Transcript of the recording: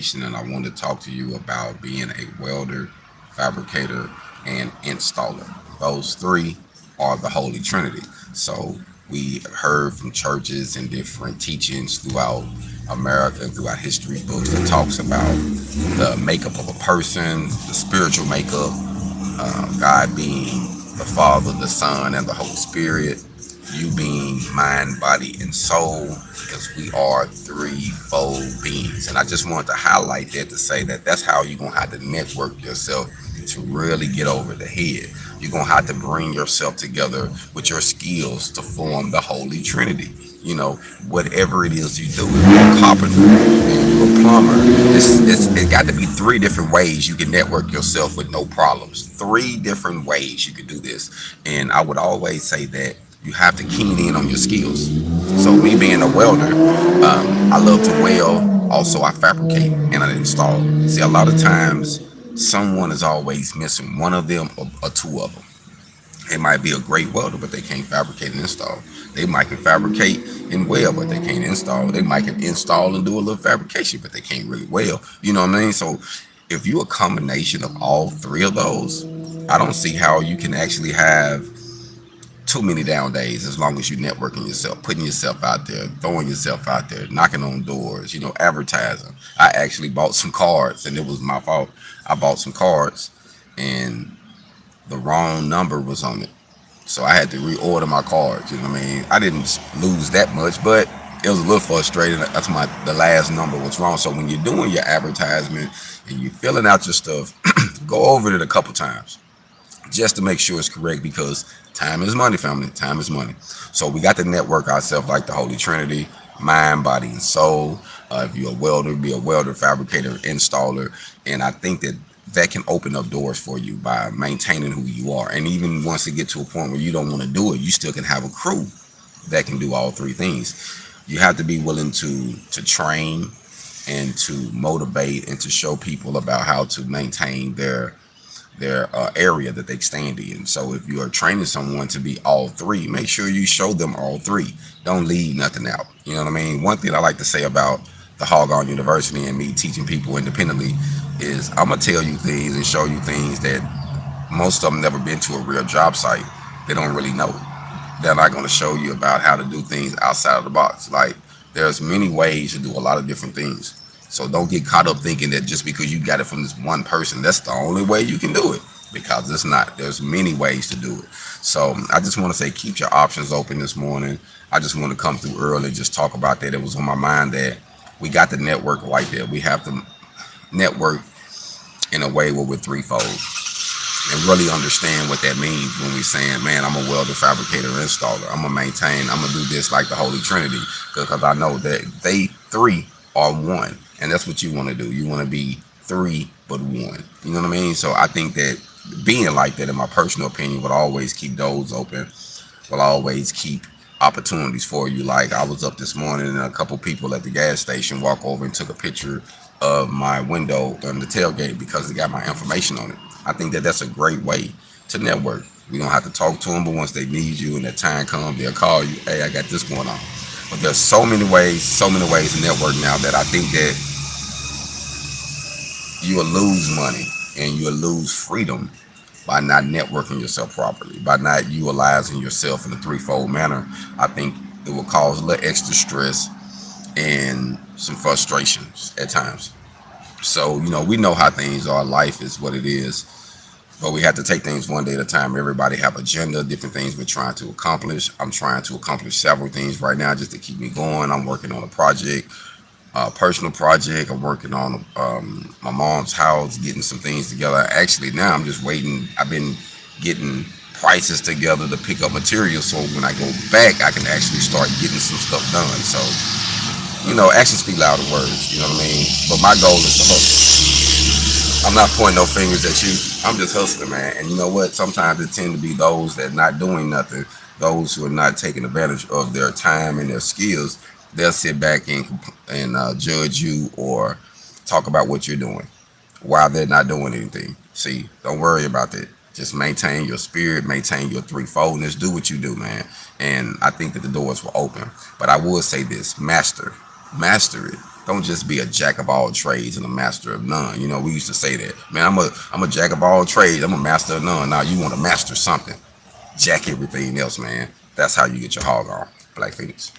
And I want to talk to you about being a welder, fabricator, and installer. Those three are the Holy Trinity. So we heard from churches and different teachings throughout America and throughout history books that talks about the makeup of a person, the spiritual makeup, God being the Father, the Son, and the Holy Spirit, you being mind, body, and soul, because we are threefold beings. And I just wanted to highlight that to say that that's how you're going to have to network yourself to really get over the head. You're going to have to bring yourself together with your skills to form the Holy Trinity. You know, whatever it is you do, if you're a carpenter, if you're a plumber, it got to be three different ways you can network yourself with no problems. Three different ways you can do this. And I would always say that you have to keen in on your skills. So me being a welder, I love to weld. Also, I fabricate and I install. See, a lot of times someone is always missing one of them or two of them. They might be a great welder, but they can't fabricate and install. They might can fabricate and weld, but they can't install. They might can install and do a little fabrication, but they can't really weld. You know what I mean? So if you're a combination of all three of those, I don't see how you can actually have too many down days as long as you networking yourself, putting yourself out there, throwing yourself out there, knocking on doors, advertising. I actually bought some cards and it was my fault. I bought some cards and the wrong number was on it. So I had to reorder my cards. You know what I mean? I didn't lose that much, but it was a little frustrating. That's the last number was wrong. So when you're doing your advertisement and you're filling out your stuff, go over it a couple times just to make sure it's correct, because time is money, family. Time is money. So we got to network ourselves like the Holy Trinity: mind, body, and soul. If you're a welder, be a welder, fabricator, installer. And I think that that can open up doors for you by maintaining who you are. And even once it get to a point where you don't want to do it, you still can have a crew that can do all three things. You have to be willing to train and to motivate and to show people about how to maintain their area that they stand in. So if you are training someone to be all three, make sure you show them all three. Don't leave nothing out. You know what I mean? One thing I like to say about the HogOn University and me teaching people independently is I'm gonna tell you things and show you things that most of them never been to a real job site. They don't really know. They're not gonna show you about how to do things outside of the box. Like, there's many ways to do a lot of different things. So don't get caught up thinking that just because you got it from this one person, that's the only way you can do it. Because it's not. There's many ways to do it. So I just want to say, keep your options open this morning. I just want to come through early and just talk about that. It was on my mind that we got to network like that. We have to network in a way where we're threefold and really understand what that means when we're saying, man, I'm a welder, fabricator, installer. I'm going to maintain, I'm going to do this like the Holy Trinity, because I know that they three are one. And that's what you want to do. You want to be three, but one. You know what I mean? So I think that being like that, in my personal opinion, would always keep doors open, will always keep opportunities for you. Like, I was up this morning and a couple people at the gas station walk over and took a picture of my window on the tailgate because they got my information on it. I think that that's a great way to network. We don't have to talk to them, but once they need you and that time comes, they'll call you. Hey, I got this going on. But there's so many ways to network now that I think that you will lose money and you'll lose freedom by not networking yourself properly, by not utilizing yourself in a threefold manner. I think it will cause a little extra stress and some frustrations at times. So, we know how things are. Life is what it is. But we have to take things one day at a time. Everybody have agenda, different things we're trying to accomplish. I'm trying to accomplish several things right now just to keep me going. I'm working on a project, personal project. I'm working on my mom's house, getting some things together. Actually, now I'm just waiting. I've been getting prices together to pick up material, so when I go back, I can actually start getting some stuff done. So, actions speak louder words. You know what I mean? But my goal is to hustle. I'm not pointing no fingers at you. I'm just hustling, man. And you know what? Sometimes it tend to be those that not doing nothing, those who are not taking advantage of their time and their skills. They'll sit back and judge you or talk about what you're doing while they're not doing anything. See, don't worry about that. Just maintain your spirit, maintain your threefoldness, do what you do, man. And I think that the doors will open. But I will say this: master it. Don't just be a jack of all trades and a master of none. You know, we used to say that. Man, I'm a jack of all trades. I'm a master of none. Now you want to master something. Jack everything else, man. That's how you get your hog on. Black Feniks.